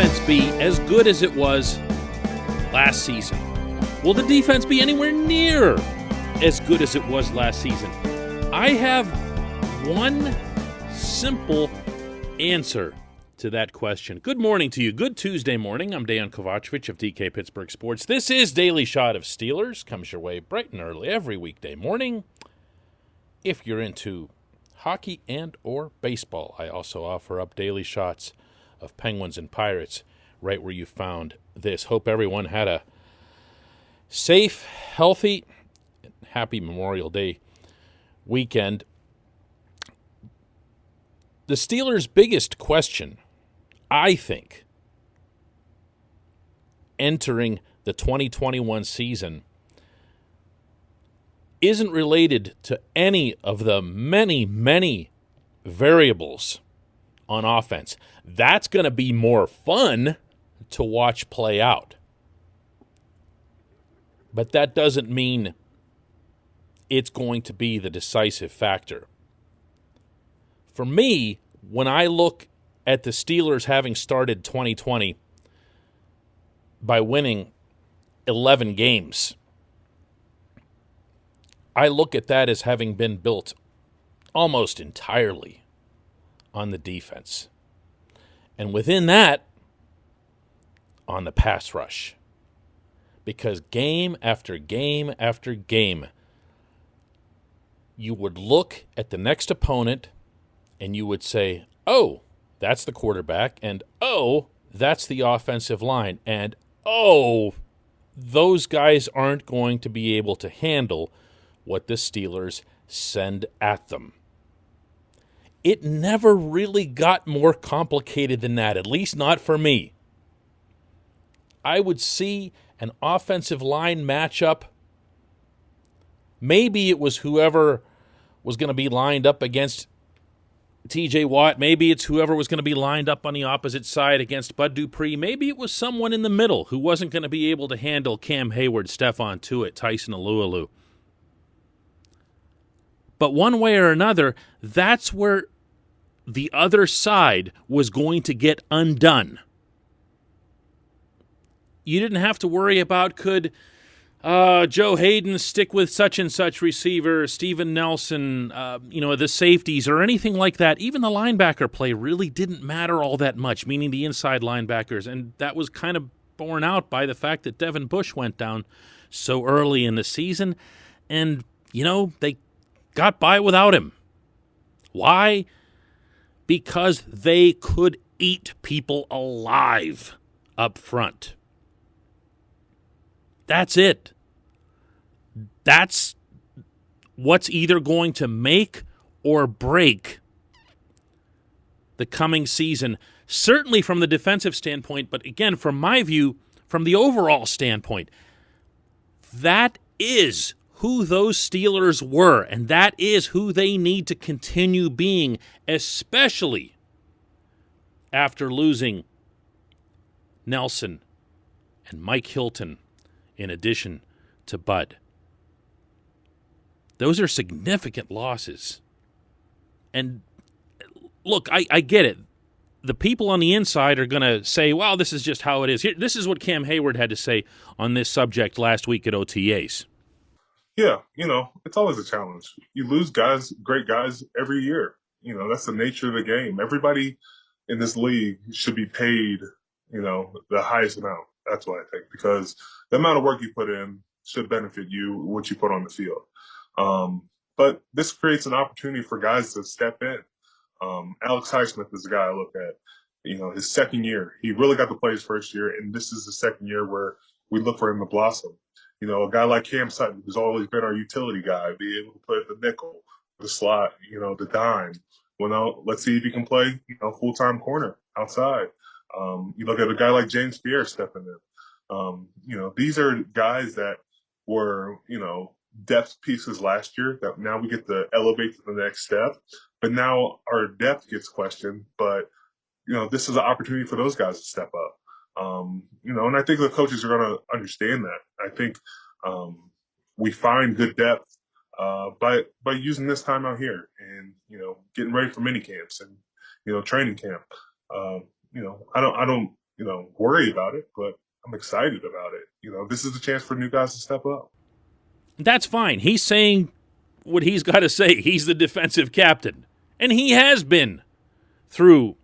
defense be as good as it was last season? Will the defense be anywhere near as good as it was last season? I have one simple answer to that question. Good morning to you. Good Tuesday morning. I'm Dejan Kovacevic of DK Pittsburgh Sports. This is Daily Shot of Steelers. Comes your way bright and early every weekday morning. If you're into hockey and or baseball, I also offer up daily shots of Penguins and Pirates right where you found this. Hope everyone had a safe, healthy, and happy Memorial Day weekend. The Steelers' biggest question, I think, entering the 2021 season isn't related to any of the many, many variables on offense. That's going to be more fun to watch play out. But that doesn't mean it's going to be the decisive factor. For me, when I look at the Steelers having started 2020 by winning 11 games, I look at that as having been built almost entirely on the defense. And within that, on the pass rush. Because game after game after game, you would look at the next opponent and you would say, oh, that's the quarterback, and oh, that's the offensive line, and oh, those guys aren't going to be able to handle what the Steelers send at them. It never really got more complicated than that, at least not for me. I would see an offensive line matchup. Maybe it was whoever was going to be lined up against TJ Watt. Maybe it's whoever was going to be lined up on the opposite side against Bud Dupree. Maybe it was someone in the middle who wasn't going to be able to handle Cam Hayward, Stephon Tuitt, Tyson Alualu. But one way or another, that's where the other side was going to get undone. You didn't have to worry about could Joe Hayden stick with such and such receiver, Steven Nelson, the safeties or anything like that. Even the linebacker play really didn't matter all that much, meaning the inside linebackers. And that was kind of borne out by the fact that Devin Bush went down so early in the season. And, they got by without him. Why? Because they could eat people alive up front. That's it. That's what's either going to make or break the coming season, certainly from the defensive standpoint, but again, from my view, from the overall standpoint, that is who those Steelers were, and that is who they need to continue being, especially after losing Nelson and Mike Hilton in addition to Bud. Those are significant losses. And look, I get it. The people on the inside are going to say, well, this is just how it is. Here, this is what Cam Hayward had to say on this subject last week at OTAs. Yeah, it's always a challenge. You lose guys, great guys, every year. That's the nature of the game. Everybody in this league should be paid, the highest amount. That's what I think, because the amount of work you put in should benefit you, what you put on the field. But this creates an opportunity for guys to step in. Alex Highsmith is the guy I look at. His second year, he really got to play his first year, and this is the second year where we look for him to blossom. A guy like Cam Sutton, who's always been our utility guy, be able to play the nickel, the slot, the dime. Well, now let's see if he can play, full-time corner outside. You look at a guy like James Pierre stepping in. These are guys that were, depth pieces last year that now we get to elevate to the next step. But now our depth gets questioned. But, this is an opportunity for those guys to step up. And I think the coaches are going to understand that. I think we find good depth by using this time out here and, getting ready for mini camps and, training camp. I don't worry about it, but I'm excited about it. This is the chance for new guys to step up. That's fine. He's saying what he's got to say. He's the defensive captain. And he has been through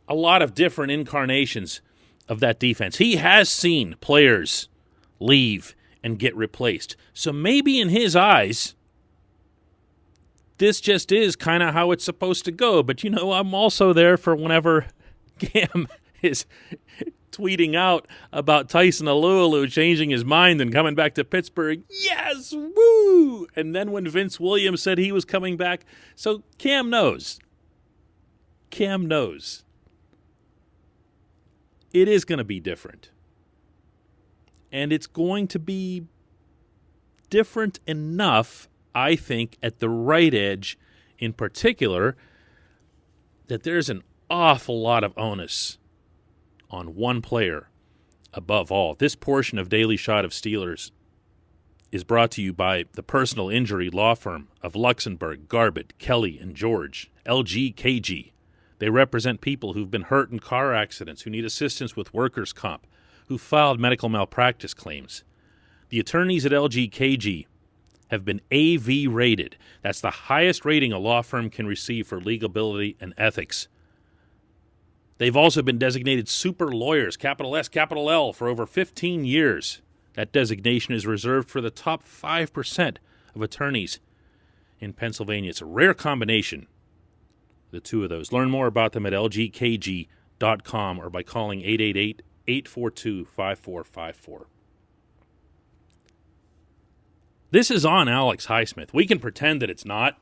a lot of different incarnations of that defense. He has seen players leave and get replaced. So maybe in his eyes, this just is kind of how it's supposed to go. But, I'm also there for whenever Cam is tweeting out about Tyson Alualu changing his mind and coming back to Pittsburgh. Yes, woo! And then when Vince Williams said he was coming back. So Cam knows. Cam knows. It is going to be different. And it's going to be different enough, I think, at the right edge in particular, that there's an awful lot of onus on one player above all. This portion of Daily Shot of Steelers is brought to you by the personal injury law firm of Luxembourg, Garbett, Kelly, and George, LGKG. They represent people who've been hurt in car accidents, who need assistance with workers' comp, who filed medical malpractice claims. The attorneys at LGKG have been AV rated. That's the highest rating a law firm can receive for legality and ethics. They've also been designated super lawyers, capital S, capital L, for over 15 years. That designation is reserved for the top 5% of attorneys in Pennsylvania. It's a rare combination, the two of those. Learn more about them at lgkg.com or by calling 888-842-5454. This is on Alex Highsmith. We can pretend that it's not.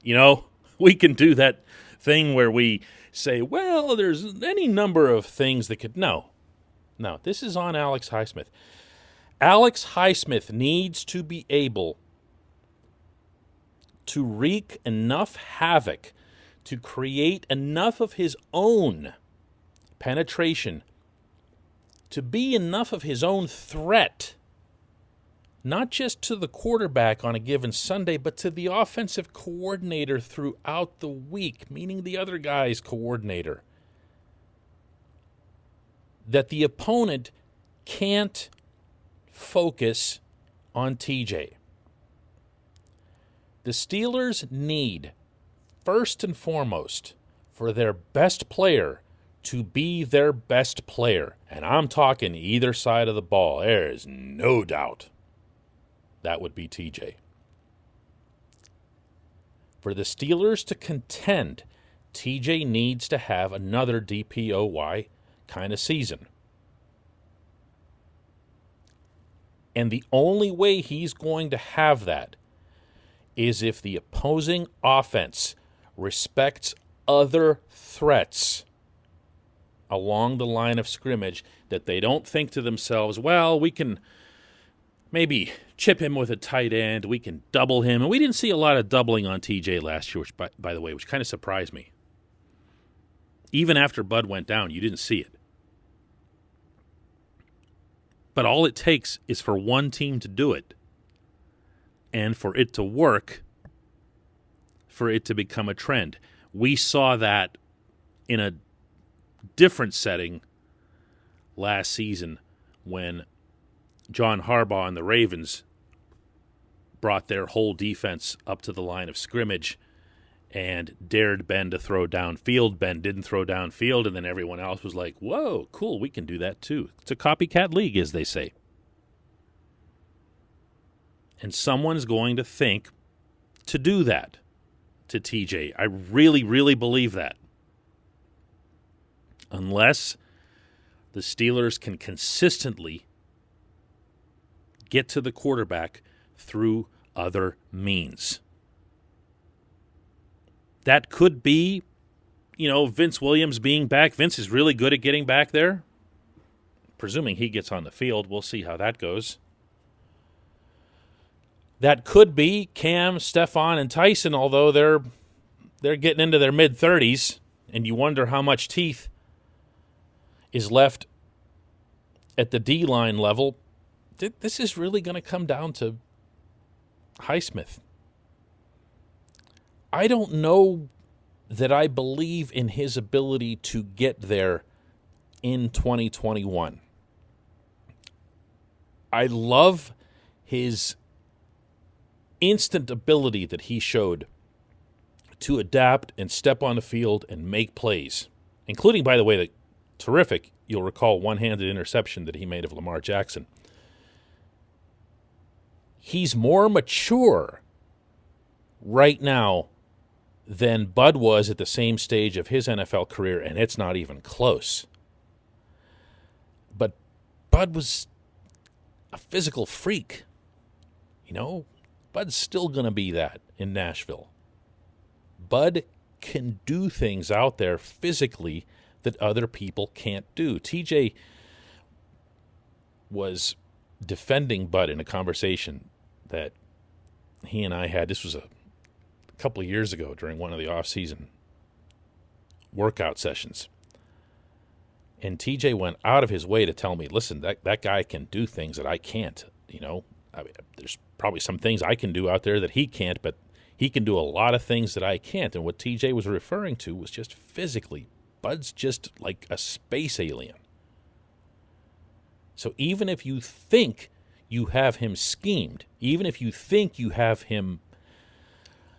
We can do that thing where we say, well, there's any number of things that could... No, this is on Alex Highsmith. Alex Highsmith needs to be able to wreak enough havoc, to create enough of his own penetration, to be enough of his own threat, not just to the quarterback on a given Sunday, but to the offensive coordinator throughout the week, meaning the other guy's coordinator, that the opponent can't focus on TJ. The Steelers need, first and foremost, for their best player to be their best player. And I'm talking either side of the ball. There is no doubt that would be TJ. For the Steelers to contend, TJ needs to have another DPOY kind of season. And the only way he's going to have that is if the opposing offense respects other threats along the line of scrimmage, that they don't think to themselves, well, we can maybe chip him with a tight end, we can double him. And we didn't see a lot of doubling on TJ last year, which, by the way, which kind of surprised me. Even after Bud went down, you didn't see it. But all it takes is for one team to do it, and for it to work, for it to become a trend. We saw that in a different setting last season when John Harbaugh and the Ravens brought their whole defense up to the line of scrimmage and dared Ben to throw downfield. Ben didn't throw downfield, and then everyone else was like, whoa, cool, we can do that too. It's a copycat league, as they say. And someone's going to think to do that to TJ. I really, really believe that. Unless the Steelers can consistently get to the quarterback through other means. That could be, Vince Williams being back. Vince is really good at getting back there. Presuming he gets on the field, we'll see how that goes. That could be Cam, Stephon, and Tyson, although they're getting into their mid-30s, and you wonder how much teeth is left at the D-line level. This is really going to come down to Highsmith. I don't know that I believe in his ability to get there in 2021. I love his instant ability that he showed to adapt and step on the field and make plays, including, by the way, the terrific, you'll recall, one-handed interception that he made of Lamar Jackson. He's more mature right now than Bud was at the same stage of his NFL career, and it's not even close. But Bud was a physical freak. You know, Bud's still going to be that in Nashville. Bud can do things out there physically that other people can't do. TJ was defending Bud in a conversation that he and I had. This was a couple of years ago during one of the off-season workout sessions. And TJ went out of his way to tell me, listen, that guy can do things that I can't. You know, I mean, there's probably some things I can do out there that he can't, but he can do a lot of things that I can't. And what TJ was referring to was just physically. Bud's just like a space alien. So even if you think you have him schemed, even if you think you have him,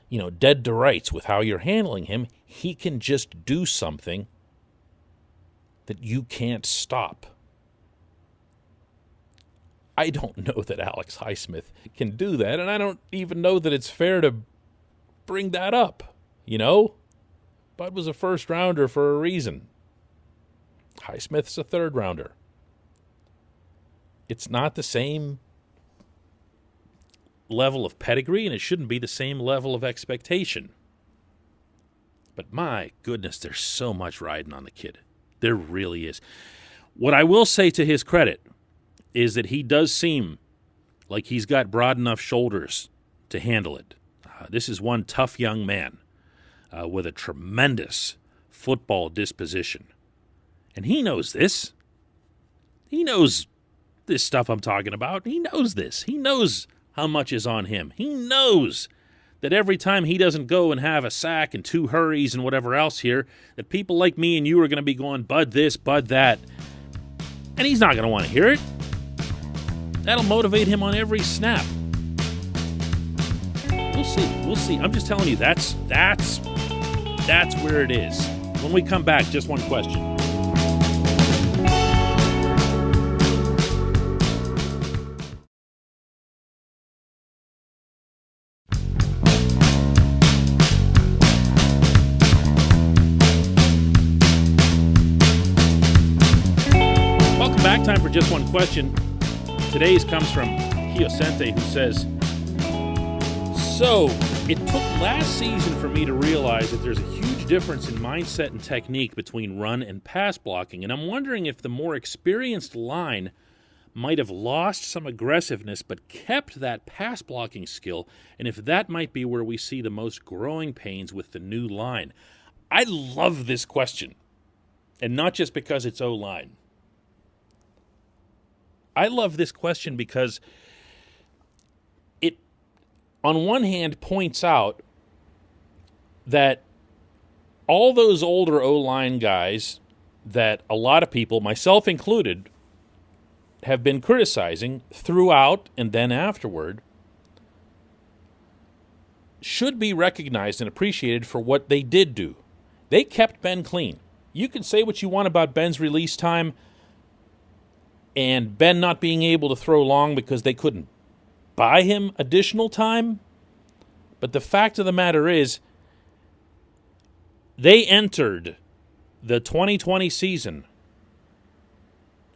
you know, dead to rights with how you're handling him, he can just do something that you can't stop. I don't know that Alex Highsmith can do that, and I don't even know that it's fair to bring that up, you know? Bud was a first-rounder for a reason. Highsmith's a third-rounder. It's not the same level of pedigree, and it shouldn't be the same level of expectation. But my goodness, there's so much riding on the kid. There really is. What I will say to his credit is that he does seem like he's got broad enough shoulders to handle it. This is one tough young man with a tremendous football disposition. And he knows this. He knows this stuff I'm talking about. He knows this. He knows how much is on him. He knows that every time he doesn't go and have a sack and 2 hurries and whatever else here, that people like me and you are going to be going, Bud this, Bud that. And he's not going to want to hear it. That'll motivate him on every snap. We'll see. We'll see. I'm just telling you, that's where it is. When we come back, just one question. Welcome back. Time for just one question. Today's comes from Kiosente, who says, so, it took last season for me to realize that there's a huge difference in mindset and technique between run and pass blocking, and I'm wondering if the more experienced line might have lost some aggressiveness but kept that pass blocking skill, and if that might be where we see the most growing pains with the new line. I love this question, and not just because it's O-line. I love this question because it, on one hand, points out that all those older O-line guys that a lot of people, myself included, have been criticizing throughout and then afterward, should be recognized and appreciated for what they did do. They kept Ben clean. You can say what you want about Ben's release time and Ben not being able to throw long because they couldn't buy him additional time. But the fact of the matter is, they entered the 2020 season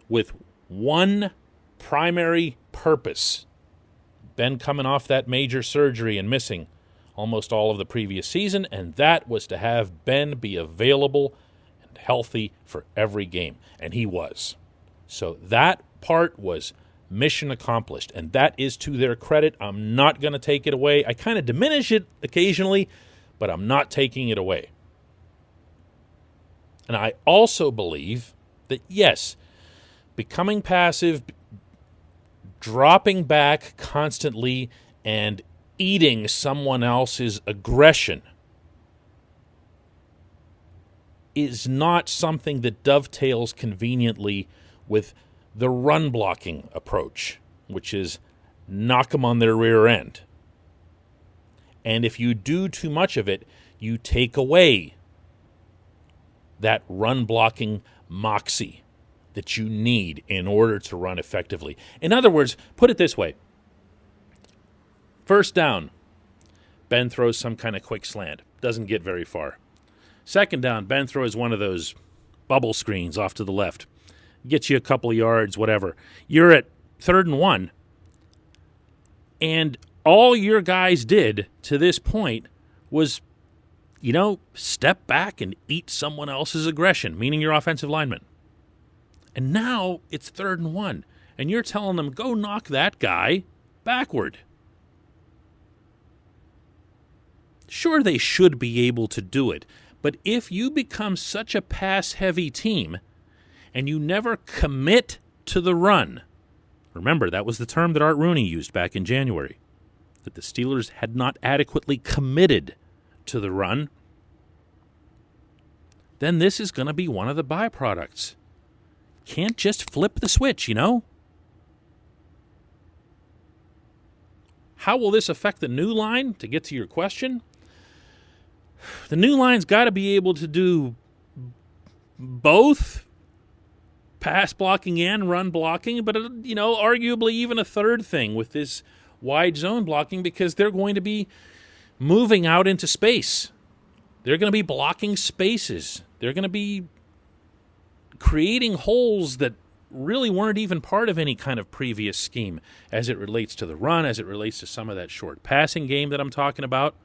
with one primary purpose. Ben coming off that major surgery and missing almost all of the previous season, and that was to have Ben be available and healthy for every game. And he was. So that part was mission accomplished, and that is to their credit. I'm not going to take it away. I kind of diminish it occasionally, but I'm not taking it away. And I also believe that, yes, becoming passive, dropping back constantly, and eating someone else's aggression is not something that dovetails conveniently with the run blocking approach, which is knock them on their rear end. And if you do too much of it, you take away that run blocking moxie that you need in order to run effectively. In other words, put it this way. First down, Ben throws some kind of quick slant. Doesn't get very far. Second down, Ben throws one of those bubble screens off to the left. Gets you a couple of yards, whatever. You're at 3rd and 1. And all your guys did to this point was, step back and eat someone else's aggression, meaning your offensive lineman. And now it's 3rd and 1. And you're telling them, go knock that guy backward. Sure, they should be able to do it. But if you become such a pass-heavy team and you never commit to the run, remember, that was the term that Art Rooney used back in January, that the Steelers had not adequately committed to the run, then this is going to be one of the byproducts. Can't just flip the switch, How will this affect the new line, to get to your question? The new line's got to be able to do both pass blocking and run blocking, but, arguably even a third thing with this wide zone blocking, because they're going to be moving out into space. They're going to be blocking spaces. They're going to be creating holes that really weren't even part of any kind of previous scheme as it relates to the run, as it relates to some of that short passing game that I'm talking about.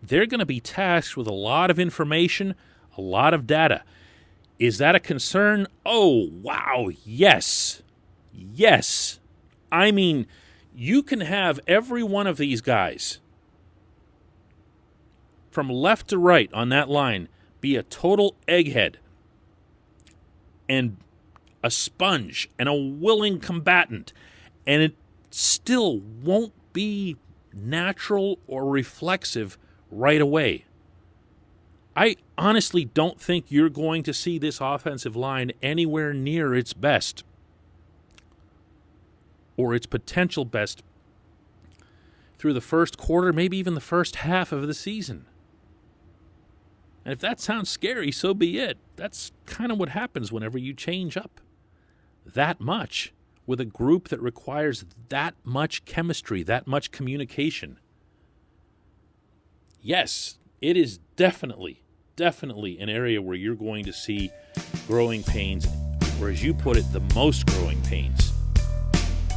They're going to be tasked with a lot of information, a lot of data. Is that a concern? Oh, wow, yes. Yes. I mean, you can have every one of these guys from left to right on that line be a total egghead and a sponge and a willing combatant, and it still won't be natural or reflexive right away. I honestly don't think you're going to see this offensive line anywhere near its best or its potential best through the first quarter, maybe even the first half of the season. And if that sounds scary, so be it. That's kind of what happens whenever you change up that much with a group that requires that much chemistry, that much communication. Yes, it is definitely an area where you're going to see growing pains, or as you put it, the most growing pains.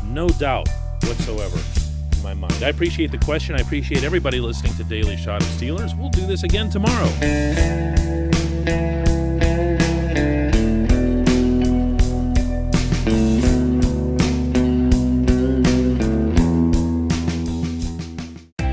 No doubt whatsoever in my mind. I appreciate the question. I appreciate everybody listening to Daily Shot of Steelers. We'll do this again tomorrow.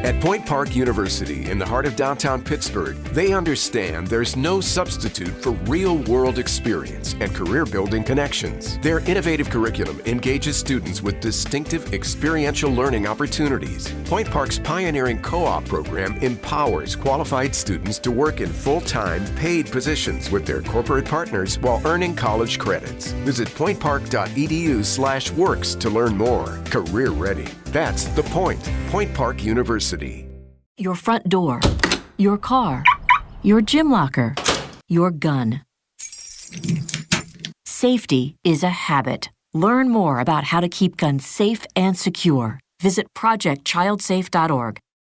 At Point Park University, in the heart of downtown Pittsburgh, they understand there's no substitute for real-world experience and career-building connections. Their innovative curriculum engages students with distinctive experiential learning opportunities. Point Park's pioneering co-op program empowers qualified students to work in full-time, paid positions with their corporate partners while earning college credits. Visit pointpark.edu/works to learn more. Career ready. That's the point. Point Park University. Your front door, your car, your gym locker, your gun. Safety is a habit. Learn more about how to keep guns safe and secure. Visit projectchildsafe.org.